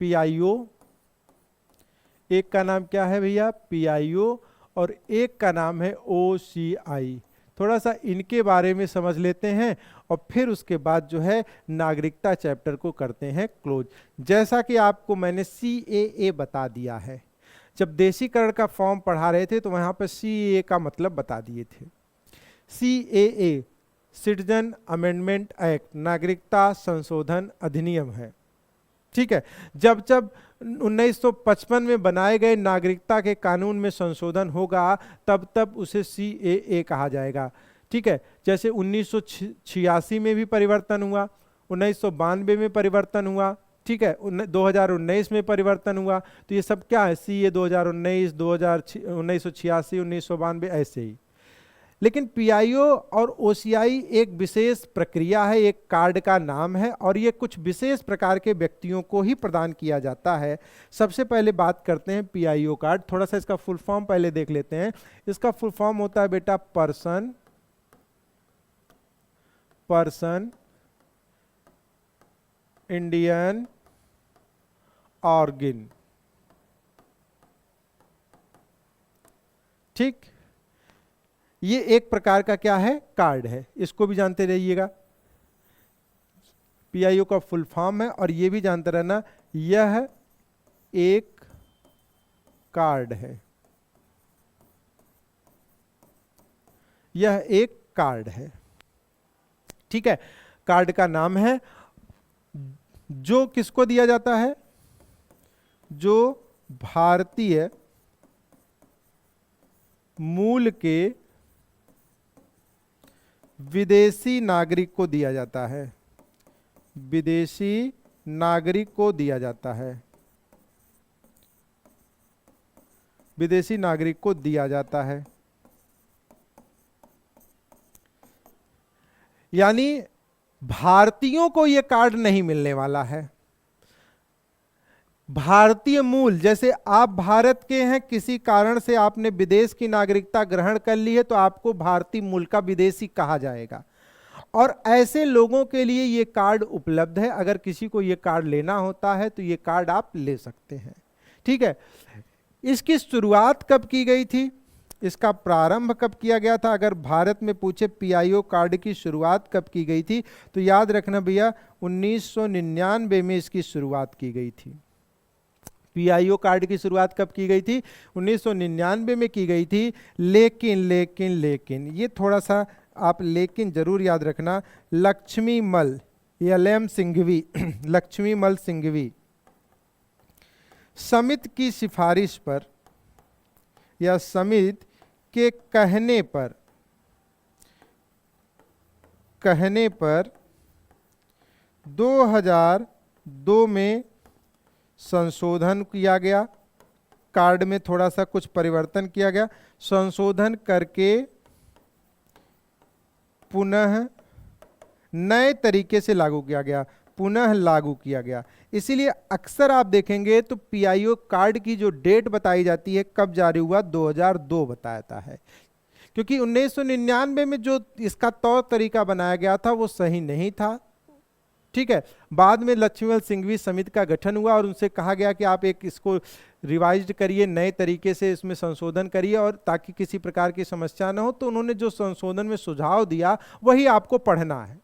PIO, एक का नाम क्या है भैया PIO, और एक का नाम है OCI। थोड़ा सा इनके बारे में समझ लेते हैं और फिर उसके बाद जो है नागरिकता चैप्टर को करते हैं क्लोज। जैसा कि आपको मैंने CAA बता दिया है, जब देशीकरण का फॉर्म पढ़ा रहे थे तो वहां पर CAA का मतलब बता दिए थे। CAA सिटीजन अमेंडमेंट एक्ट, नागरिकता संशोधन अधिनियम है। ठीक है, जब जब 1955 में बनाए गए नागरिकता के कानून में संशोधन होगा तब तब उसे CAA कहा जाएगा। ठीक है, जैसे 1986 में भी परिवर्तन हुआ, 1992 में परिवर्तन हुआ, ठीक है, 2019 में परिवर्तन हुआ। तो ये सब क्या है, CAA 2019, 1986, 1992 ऐसे ही। लेकिन PIO और OCI एक विशेष प्रक्रिया है, एक कार्ड का नाम है, और ये कुछ विशेष प्रकार के व्यक्तियों को ही प्रदान किया जाता है। सबसे पहले बात करते हैं PIO कार्ड। थोड़ा सा इसका फुल फॉर्म पहले देख लेते हैं। इसका फुल फॉर्म होता है बेटा पर्सन इंडियन ऑर्गन। ठीक, ये एक प्रकार का क्या है, कार्ड है, इसको भी जानते रहिएगा। PIO का फुल फॉर्म है, और ये भी जानते रहना यह एक कार्ड है, यह एक कार्ड है। ठीक है, कार्ड का नाम है, जो किसको दिया जाता है, जो भारतीय मूल के विदेशी नागरिक को दिया जाता है, विदेशी नागरिक को दिया जाता है, विदेशी नागरिक को दिया जाता है। यानी भारतीयों को यह कार्ड नहीं मिलने वाला है। भारतीय मूल, जैसे आप भारत के हैं, किसी कारण से आपने विदेश की नागरिकता ग्रहण कर ली है तो आपको भारतीय मूल का विदेशी कहा जाएगा, और ऐसे लोगों के लिए ये कार्ड उपलब्ध है। अगर किसी को ये कार्ड लेना होता है तो ये कार्ड आप ले सकते हैं। ठीक है, इसकी शुरुआत कब की गई थी, इसका प्रारंभ कब किया गया था? अगर भारत में पूछे PIO कार्ड की शुरुआत कब की गई थी तो याद रखना भैया 1999 में इसकी शुरुआत की गई थी। PIO कार्ड की शुरुआत कब की गई थी? 1999 में की गई थी। लेकिन ये थोड़ा सा आप लेकिन जरूर याद रखना, लक्ष्मीमल LM सिंघवी लक्ष्मीमल सिंघवी समिति की सिफारिश पर या समिति के कहने पर 2002 में संशोधन किया गया, कार्ड में थोड़ा सा कुछ परिवर्तन किया गया, संशोधन करके पुनः नए तरीके से लागू किया गया, पुनः लागू किया गया। इसीलिए अक्सर आप देखेंगे तो PIO कार्ड की जो डेट बताई जाती है कब जारी हुआ, 2002 बताया है, क्योंकि 1999 में जो इसका तौर तरीका बनाया गया था वो सही नहीं था। ठीक है, बाद में लक्ष्मीमल सिंघवी समिति का गठन हुआ और उनसे कहा गया कि आप एक इसको रिवाइज्ड करिए, नए तरीके से इसमें संशोधन करिए, और ताकि किसी प्रकार की समस्या ना हो। तो उन्होंने जो संशोधन में सुझाव दिया वही आपको पढ़ना है,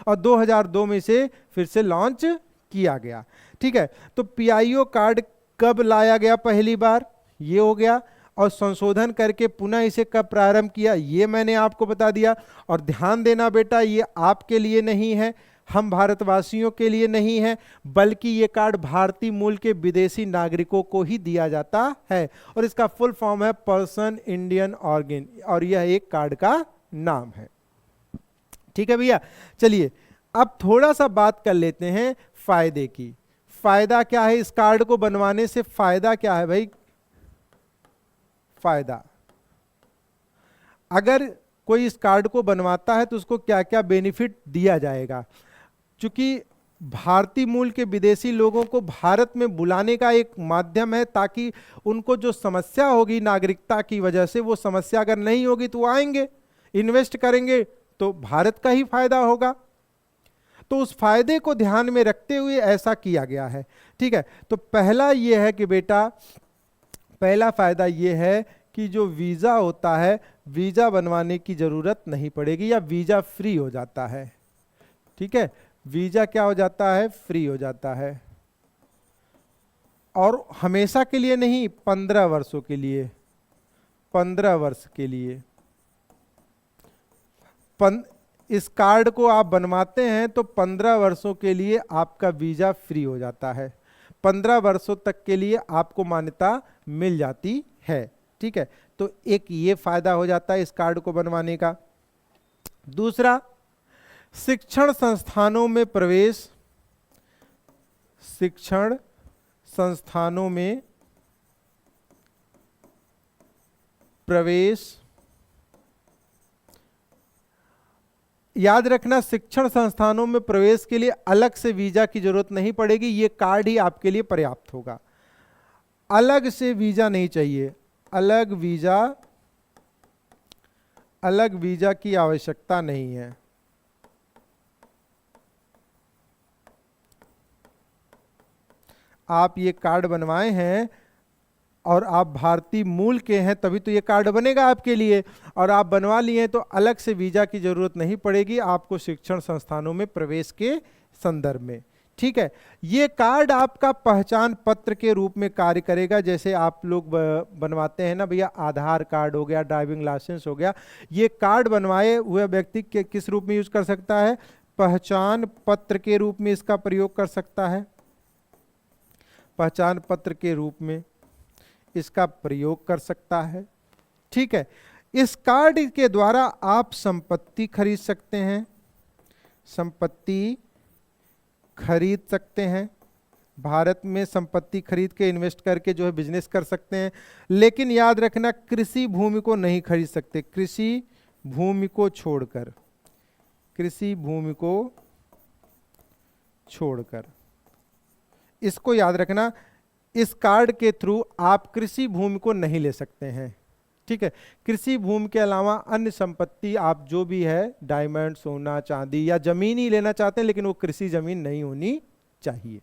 और 2002 में इसे फिर से लॉन्च किया गया। ठीक है, तो PIO कार्ड कब लाया गया पहली बार, ये हो गया, और संशोधन करके पुनः इसे कब प्रारंभ किया ये मैंने आपको बता दिया। और ध्यान देना बेटा, ये आपके लिए नहीं है, हम भारतवासियों के लिए नहीं है, बल्कि ये कार्ड भारतीय मूल के विदेशी नागरिकों को ही दिया जाता है, और इसका फुल फॉर्म है पर्सन इंडियन ऑर्गन, और यह एक कार्ड का नाम है। ठीक है भैया, चलिए अब थोड़ा सा बात कर लेते हैं फायदे की। फायदा क्या है इस कार्ड को बनवाने से, फायदा क्या है भाई? फायदा, अगर कोई इस कार्ड को बनवाता है तो उसको क्या क्या बेनिफिट दिया जाएगा। चूंकि भारतीय मूल के विदेशी लोगों को भारत में बुलाने का एक माध्यम है, ताकि उनको जो समस्या होगी नागरिकता की वजह से, वो समस्या अगर नहीं होगी तो वो आएंगे, इन्वेस्ट करेंगे, तो भारत का ही फायदा होगा। तो उस फायदे को ध्यान में रखते हुए ऐसा किया गया है। ठीक है, तो पहला ये है कि बेटा, पहला फायदा ये है कि जो वीजा होता है, वीजा बनवाने की जरूरत नहीं पड़ेगी या वीजा फ्री हो जाता है। ठीक है, वीजा क्या हो जाता है, फ्री हो जाता है, और हमेशा के लिए नहीं, 15 वर्षों के लिए, 15 वर्ष के लिए। इस कार्ड को आप बनवाते हैं तो 15 वर्षों के लिए आपका वीजा फ्री हो जाता है, 15 वर्षों तक के लिए आपको मान्यता मिल जाती है। ठीक है, तो एक ये फायदा हो जाता है इस कार्ड को बनवाने का। दूसरा, शिक्षण संस्थानों में प्रवेश, शिक्षण संस्थानों में प्रवेश, याद रखना शिक्षण संस्थानों में प्रवेश के लिए अलग से वीजा की जरूरत नहीं पड़ेगी, ये कार्ड ही आपके लिए पर्याप्त होगा। अलग से वीजा नहीं चाहिए, अलग वीजा की आवश्यकता नहीं है। आप ये कार्ड बनवाए हैं और आप भारतीय मूल के हैं तभी तो ये कार्ड बनेगा आपके लिए, और आप बनवा लिए हैं तो अलग से वीजा की जरूरत नहीं पड़ेगी आपको शिक्षण संस्थानों में प्रवेश के संदर्भ में। ठीक है, ये कार्ड आपका पहचान पत्र के रूप में कार्य करेगा। जैसे आप लोग बनवाते हैं ना भैया, आधार कार्ड हो गया, ड्राइविंग लाइसेंस हो गया, ये कार्ड बनवाए हुए व्यक्ति के किस रूप में यूज कर सकता है, पहचान पत्र के रूप में इसका प्रयोग कर सकता है, पहचान पत्र के रूप में इसका प्रयोग कर सकता है। ठीक है, इस कार्ड के द्वारा आप संपत्ति खरीद सकते हैं, संपत्ति खरीद सकते हैं, भारत में संपत्ति खरीद के इन्वेस्ट करके जो है बिजनेस कर सकते हैं। लेकिन याद रखना, कृषि भूमि को नहीं खरीद सकते, कृषि भूमि को छोड़कर, कृषि भूमि को छोड़कर, इसको याद रखना, इस कार्ड के थ्रू आप कृषि भूमि को नहीं ले सकते हैं। ठीक है, कृषि भूमि के अलावा अन्य संपत्ति आप जो भी है, डायमंड, सोना, चांदी या जमीन ही लेना चाहते हैं, लेकिन वो कृषि जमीन नहीं होनी चाहिए।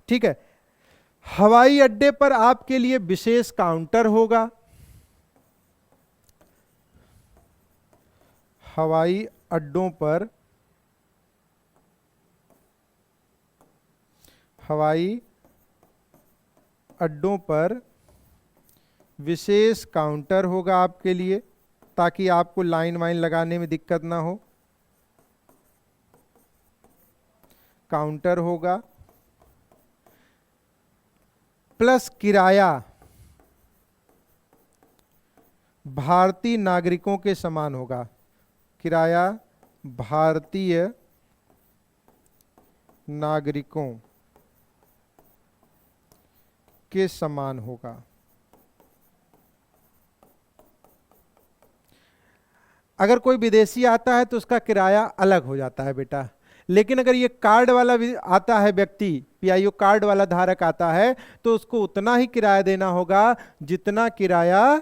ठीक है, हवाई अड्डे पर आपके लिए विशेष काउंटर होगा, हवाई अड्डों पर, हवाई अड्डों पर विशेष काउंटर होगा आपके लिए, ताकि आपको लाइन वाइन लगाने में दिक्कत ना हो। काउंटर होगा, प्लस किराया भारतीय नागरिकों के समान होगा, किराया भारतीय नागरिकों के समान होगा। अगर कोई विदेशी आता है तो उसका किराया अलग हो जाता है बेटा, लेकिन अगर ये कार्ड वाला भी आता है व्यक्ति, पीआईओ कार्ड वाला धारक आता है, तो उसको उतना ही किराया देना होगा जितना किराया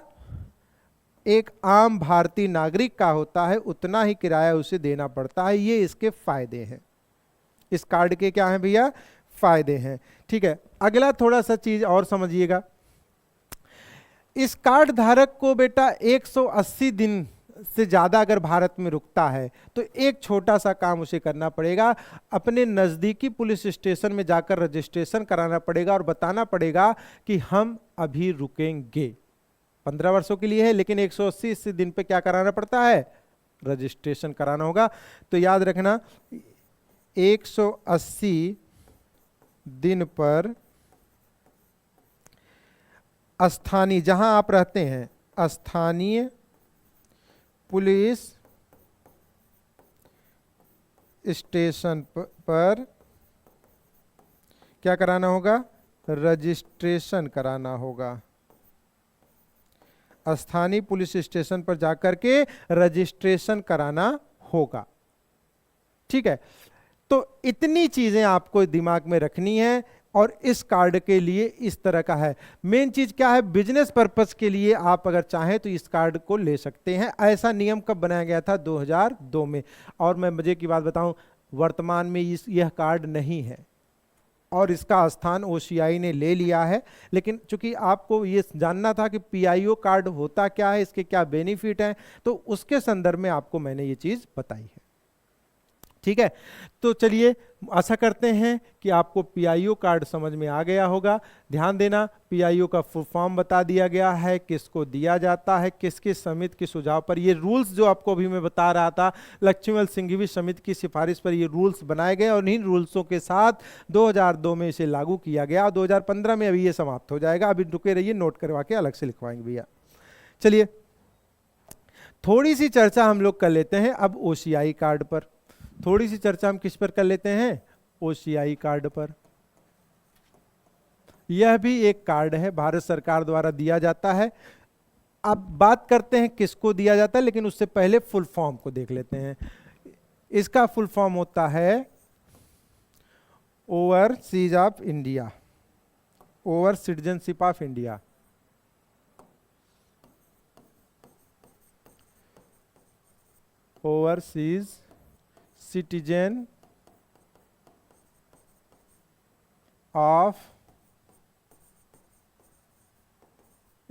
एक आम भारतीय नागरिक का होता है, उतना ही किराया उसे देना पड़ता है। ये इसके फायदे हैं, इस कार्ड के क्या हैं भैया, फायदे हैं। ठीक है, अगला थोड़ा सा चीज और समझिएगा, इस कार्ड धारक को बेटा 180 दिन से ज्यादा अगर भारत में रुकता है तो एक छोटा सा काम उसे करना पड़ेगा, अपने नजदीकी पुलिस स्टेशन में जाकर रजिस्ट्रेशन कराना पड़ेगा और बताना पड़ेगा कि हम अभी रुकेंगे। 15 वर्षों के लिए है, लेकिन 180 दिन पे क्या कराना पड़ता है, रजिस्ट्रेशन कराना होगा। तो याद रखना, 180 दिन पर स्थानीय, जहां आप रहते हैं, स्थानीय पुलिस स्टेशन पर क्या कराना होगा, रजिस्ट्रेशन कराना होगा। स्थानीय पुलिस स्टेशन पर जाकर के रजिस्ट्रेशन कराना होगा। ठीक है, तो इतनी चीजें आपको दिमाग में रखनी है, और इस कार्ड के लिए इस तरह का है। मेन चीज क्या है, बिजनेस पर्पस के लिए आप अगर चाहें तो इस कार्ड को ले सकते हैं। ऐसा नियम कब बनाया गया था, 2002 में। और मैं मजे की बात बताऊं, वर्तमान में यह कार्ड नहीं है, और इसका स्थान ओसीआई ने ले लिया है। लेकिन चूंकि आपको ये जानना था कि पीआईओ कार्ड होता क्या है, इसके क्या बेनिफिट हैं, तो उसके संदर्भ में आपको मैंने ये चीज बताई है। ठीक है, तो चलिए आशा करते हैं कि आपको पीआईओ कार्ड समझ में आ गया होगा। ध्यान देना, पीआईओ का फुल फॉर्म बता दिया गया है, किसको दिया जाता है, किस किस समिति के सुझाव पर। ये रूल्स जो आपको अभी मैं बता रहा था, लक्ष्मीमल सिंघवी समिति की सिफारिश पर ये रूल्स बनाए गए और इन रूल्सों के साथ 2002 में इसे लागू किया गया। 2015 में अभी ये समाप्त हो जाएगा। अभी रुके रहिए, नोट करवा के अलग से लिखवाएंगे भैया। चलिए थोड़ी सी चर्चा हम लोग कर लेते हैं अब ओसीआई कार्ड पर। थोड़ी सी चर्चा हम किस पर कर लेते हैं, ओसीआई कार्ड पर। यह भी एक कार्ड है, भारत सरकार द्वारा दिया जाता है। अब बात करते हैं किसको दिया जाता है, लेकिन उससे पहले फुल फॉर्म को देख लेते हैं। इसका फुल फॉर्म होता है overseas of India, over citizenship of India. Overseas citizen of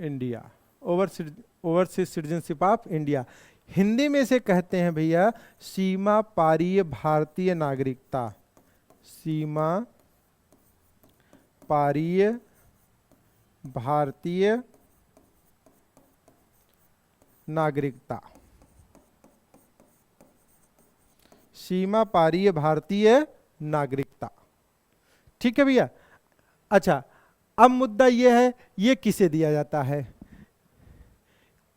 India, overseas citizenship of India. Hindi में से कहते हैं भैया सीमा पारीय भारतीय नागरिकता, सीमा पारीय भारतीय नागरिकता, सीमा पारीय भारतीय नागरिकता। ठीक है भैया। अच्छा, अब मुद्दा यह है, ये किसे दिया जाता है,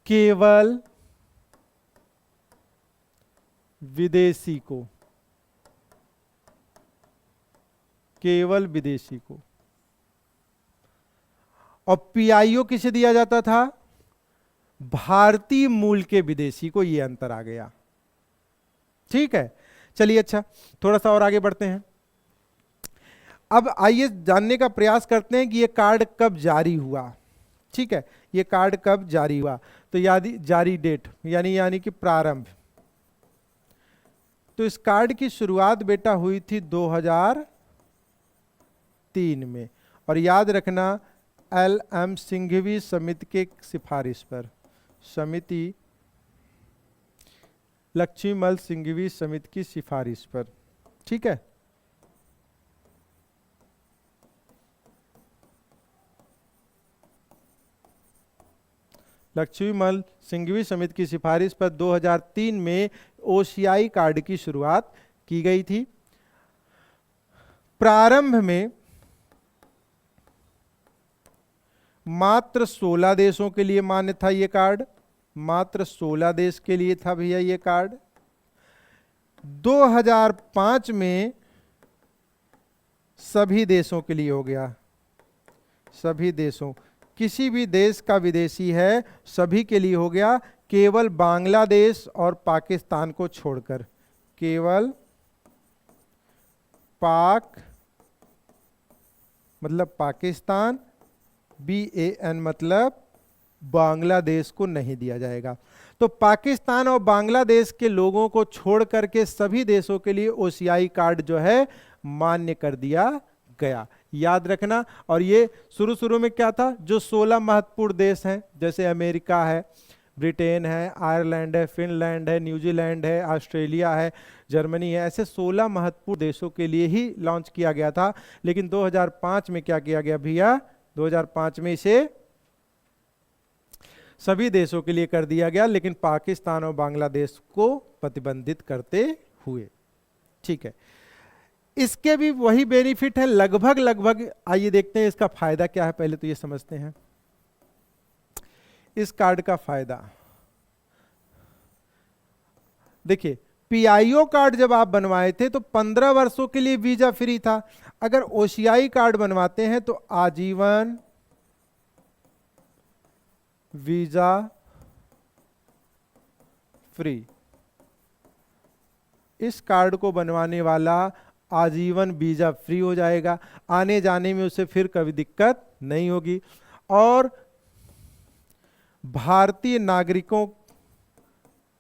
केवल विदेशी को, केवल विदेशी को। और पीआईओ किसे दिया जाता था, भारतीय मूल के विदेशी को। ये अंतर आ गया। ठीक है, चलिए अच्छा थोड़ा सा और आगे बढ़ते हैं। अब आइए जानने का प्रयास करते हैं कि ये कार्ड कब जारी हुआ। ठीक है, ये कार्ड कब जारी हुआ, तो यानी जारी डेट यानी कि प्रारंभ। तो इस कार्ड की शुरुआत बेटा हुई थी 2003 में, और याद रखना एल.एम. सिंघवी समिति के सिफारिश पर, समिति लक्ष्मीमल सिंघवी समिति की सिफारिश पर। ठीक है, लक्ष्मीमल सिंघवी समिति की सिफारिश पर 2003 में ओसीआई कार्ड की शुरुआत की गई थी। प्रारंभ में मात्र 16 देशों के लिए मान्य था ये कार्ड, मात्र 16 देश के लिए था भैया ये कार्ड। 2005 में सभी देशों के लिए हो गया, सभी देशों, किसी भी देश का विदेशी है सभी के लिए हो गया, केवल बांग्लादेश और पाकिस्तान को छोड़कर। केवल पाक मतलब पाकिस्तान, BAN मतलब बांग्लादेश को नहीं दिया जाएगा। तो पाकिस्तान और बांग्लादेश के लोगों को छोड़ करके सभी देशों के लिए ओसीआई कार्ड जो है मान्य कर दिया गया, याद रखना। और ये शुरू में क्या था, जो 16 महत्वपूर्ण देश हैं, जैसे अमेरिका है, ब्रिटेन है, आयरलैंड है, फिनलैंड है, न्यूजीलैंड है, ऑस्ट्रेलिया है, जर्मनी है, ऐसे 16 महत्वपूर्ण देशों के लिए ही लॉन्च किया गया था। लेकिन 2005 में क्या किया गया भैया, 2005 में इसे सभी देशों के लिए कर दिया गया, लेकिन पाकिस्तान और बांग्लादेश को प्रतिबंधित करते हुए। ठीक है, इसके भी वही बेनिफिट है लगभग। आइए देखते हैं इसका फायदा क्या है, पहले तो ये समझते हैं इस कार्ड का फायदा। देखिए, पीआईओ कार्ड जब आप बनवाए थे तो 15 वर्षों के लिए वीजा फ्री था। अगर ओसीआई कार्ड बनवाते हैं तो आजीवन वीजा फ्री। इस कार्ड को बनवाने वाला आजीवन वीजा फ्री हो जाएगा, आने जाने में उसे फिर कभी दिक्कत नहीं होगी। और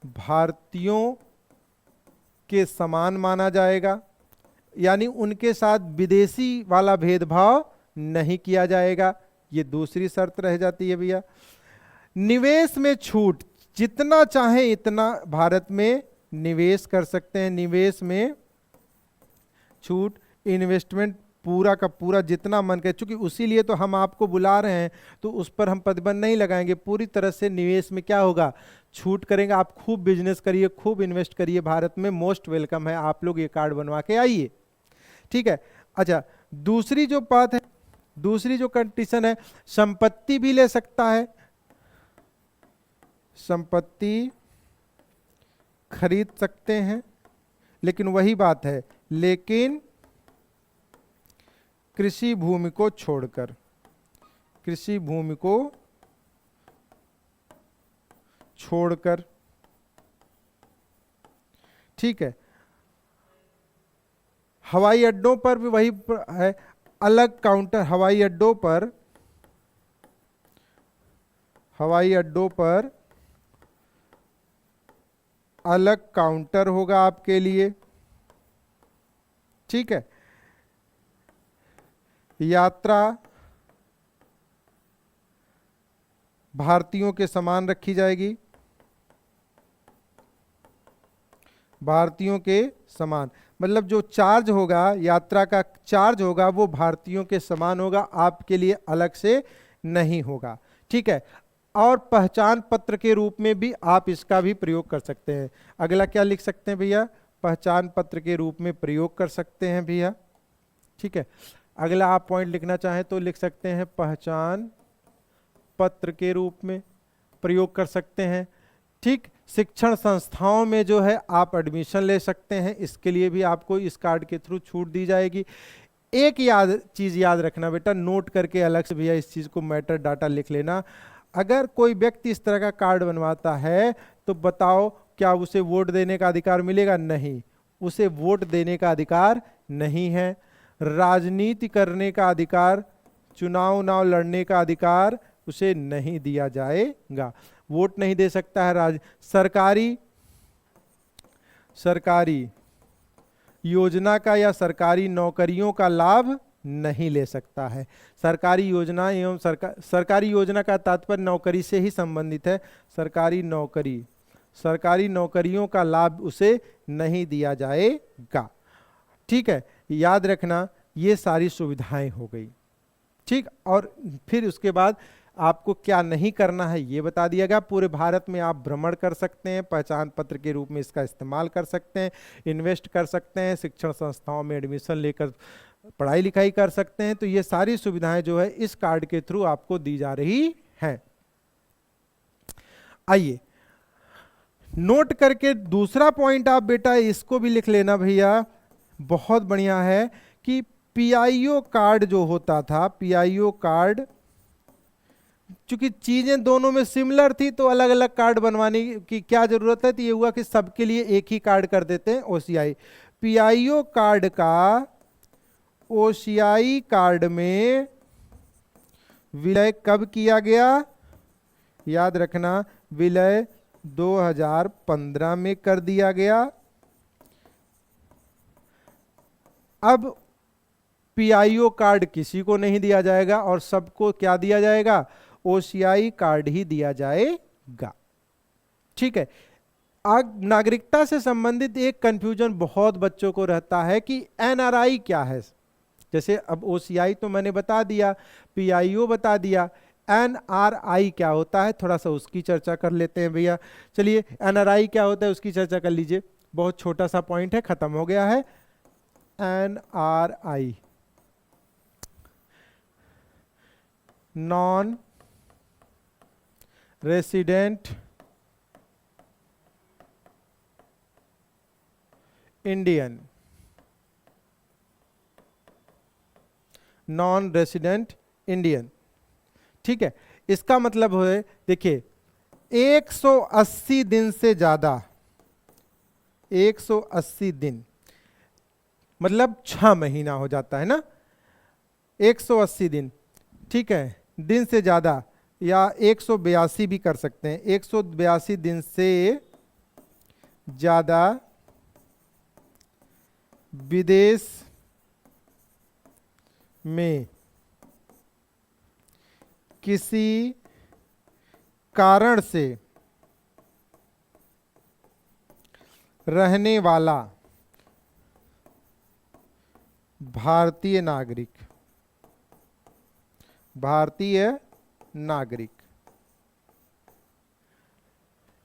भारतीयों के समान माना जाएगा। यानी उनके साथ विदेशी वाला भेदभाव नहीं किया जाएगा। ये दूसरी शर्त रह जाती है भैया। निवेश में छूट, जितना चाहे इतना भारत में निवेश कर सकते हैं। निवेश में छूट, इन्वेस्टमेंट पूरा का पूरा जितना मन करे, चूंकि उसी लिए तो हम आपको बुला रहे हैं, तो उस पर हम प्रतिबंध नहीं लगाएंगे। पूरी तरह से निवेश में क्या होगा, छूट करेंगे। आप खूब बिजनेस करिए, खूब इन्वेस्ट करिए, भारत में मोस्ट वेलकम है। आप लोग ये कार्ड बनवा के आइए, ठीक है। अच्छा, दूसरी जो बात है, दूसरी जो कंडीशन है, संपत्ति भी ले सकता है, संपत्ति खरीद सकते हैं, लेकिन वही बात है, लेकिन कृषि भूमि को छोड़कर, कृषि भूमि को छोड़कर, ठीक है। हवाई अड्डों पर भी वही है, अलग काउंटर, हवाई अड्डों पर, हवाई अड्डों पर अलग काउंटर होगा आपके लिए, ठीक है। यात्रा भारतीयों के समान रखी जाएगी, भारतीयों के समान, मतलब जो चार्ज होगा, यात्रा का चार्ज होगा, वो भारतीयों के समान होगा, आपके लिए अलग से नहीं होगा, ठीक है। और पहचान पत्र के रूप में भी आप इसका भी प्रयोग कर सकते हैं। अगला क्या लिख सकते हैं भैया, पहचान पत्र के रूप में प्रयोग कर सकते हैं भैया, ठीक है। अगला आप पॉइंट लिखना चाहें तो लिख सकते हैं, पहचान पत्र के रूप में प्रयोग कर सकते हैं, ठीक। शिक्षण संस्थाओं में जो है आप एडमिशन ले सकते हैं, इसके लिए भी आपको इस कार्ड के थ्रू छूट दी जाएगी। एक चीज याद रखना बेटा, नोट करके अलग से भैया इस चीज को मैटर डाटा लिख लेना। अगर कोई व्यक्ति इस तरह का कार्ड बनवाता है तो बताओ, क्या उसे वोट देने का अधिकार मिलेगा? नहीं, उसे वोट देने का अधिकार नहीं है। राजनीति करने का अधिकार, चुनाव लड़ने का अधिकार उसे नहीं दिया जाएगा, वोट नहीं दे सकता है। सरकारी योजना का या सरकारी नौकरियों का लाभ नहीं ले सकता है। सरकारी योजना एवं सरकारी योजना का तात्पर्य नौकरी से ही संबंधित है। सरकारी नौकरियों का लाभ उसे नहीं दिया जाएगा, ठीक है। याद रखना, ये सारी सुविधाएं हो गई, ठीक। और फिर उसके बाद आपको क्या नहीं करना है ये बता दिया गया। पूरे भारत में आप भ्रमण कर सकते हैं, पहचान पत्र के रूप में इसका इस्तेमाल कर सकते हैं, इन्वेस्ट कर सकते हैं, शिक्षण संस्थाओं में एडमिशन लेकर पढ़ाई लिखाई कर सकते हैं। तो ये सारी सुविधाएं जो है इस कार्ड के थ्रू आपको दी जा रही हैं। आइए नोट करके दूसरा पॉइंट आप बेटा इसको भी लिख लेना भैया, बहुत बढ़िया है, कि पीआईओ कार्ड जो होता था, पीआईओ कार्ड, चूंकि चीजें दोनों में सिमिलर थी तो अलग अलग कार्ड बनवाने की क्या जरूरत है, तो ये हुआ कि सबके लिए एक ही कार्ड कर देते हैं, ओसीआई। पीआईओ कार्ड का ओसीआई कार्ड में विलय कब किया गया? याद रखना, विलय 2015 में कर दिया गया। अब पीआईओ कार्ड किसी को नहीं दिया जाएगा और सबको क्या दिया जाएगा? ओसीआई कार्ड ही दिया जाएगा, ठीक है। नागरिकता से संबंधित एक कंफ्यूजन बहुत बच्चों को रहता है कि एनआरआई क्या है। जैसे अब ओसीआई तो मैंने बता दिया, पीआईओ बता दिया, एनआरआई क्या होता है, थोड़ा सा उसकी चर्चा कर लेते हैं भैया। चलिए, एनआरआई क्या होता है उसकी चर्चा कर लीजिए, बहुत छोटा सा पॉइंट है, खत्म हो गया है। NRI, non resident Indian, non resident Indian, ठीक है। इसका मतलब है, देखिए 180 दिन से ज्यादा, 180 दिन मतलब 6 महीना हो जाता है ना, 180 दिन, ठीक है, दिन से ज्यादा, या 182 भी कर सकते हैं, 182 दिन से ज्यादा विदेश में किसी कारण से रहने वाला भारतीय नागरिक।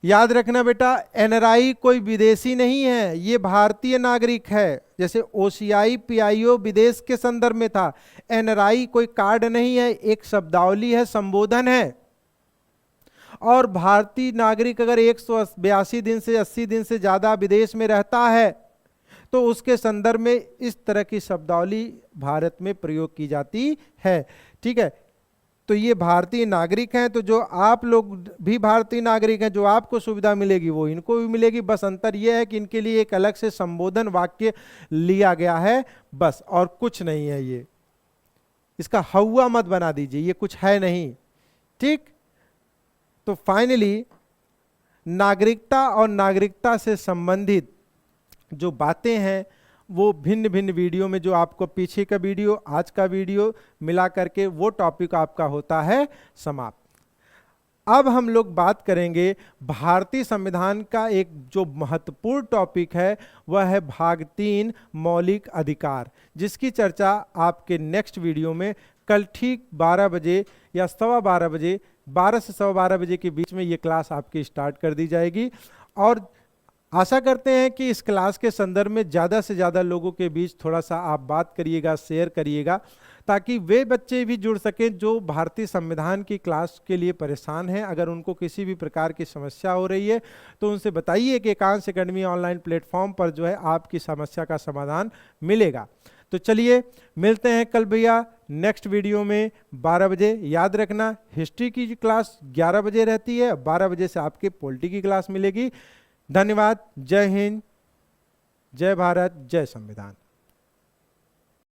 याद रखना बेटा, एनआरआई कोई विदेशी नहीं है, ये भारतीय नागरिक है। जैसे ओसीआई पीआईओ विदेश के संदर्भ में था, एनआरआई कोई कार्ड नहीं है, एक शब्दावली है, संबोधन है। और भारतीय नागरिक अगर 182 दिन से 80 दिन से ज्यादा विदेश में रहता है तो उसके संदर्भ में इस तरह की शब्दावली भारत में प्रयोग की जाती है। ठीक है, तो ये भारतीय नागरिक हैं, तो जो आप लोग भी भारतीय नागरिक हैं, जो आपको सुविधा मिलेगी वो इनको भी मिलेगी। बस अंतर ये है कि इनके लिए एक अलग से संबोधन वाक्य लिया गया है, बस, और कुछ नहीं है। ये इसका हौवा मत बना दीजिए, ये कुछ है नहीं। ठीक, तो फाइनली नागरिकता और नागरिकता से संबंधित जो बातें हैं वो भिन्न भिन्न वीडियो में, जो आपको पीछे का वीडियो, आज का वीडियो मिला करके वो टॉपिक आपका होता है समाप्त। अब हम लोग बात करेंगे भारतीय संविधान का एक जो महत्वपूर्ण टॉपिक है, वह है भाग 3 मौलिक अधिकार, जिसकी चर्चा आपके नेक्स्ट वीडियो में कल ठीक 12 बजे या 12:15 बजे, 12 से 12:15 बजे के बीच में ये क्लास आपकी स्टार्ट कर दी जाएगी। और आशा करते हैं कि इस क्लास के संदर्भ में ज़्यादा से ज़्यादा लोगों के बीच थोड़ा सा आप बात करिएगा, शेयर करिएगा, ताकि वे बच्चे भी जुड़ सकें जो भारतीय संविधान की क्लास के लिए परेशान हैं। अगर उनको किसी भी प्रकार की समस्या हो रही है तो उनसे बताइए कि एकांश एकेडमी ऑनलाइन प्लेटफॉर्म पर जो है आपकी समस्या का समाधान मिलेगा। तो चलिए मिलते हैं कल भैया नेक्स्ट वीडियो में 12 बजे। याद रखना, हिस्ट्री की क्लास 11 बजे रहती है, 12 बजे से आपके पॉलिटी की क्लास मिलेगी। धन्यवाद। जय हिंद, जय भारत, जय संविधान।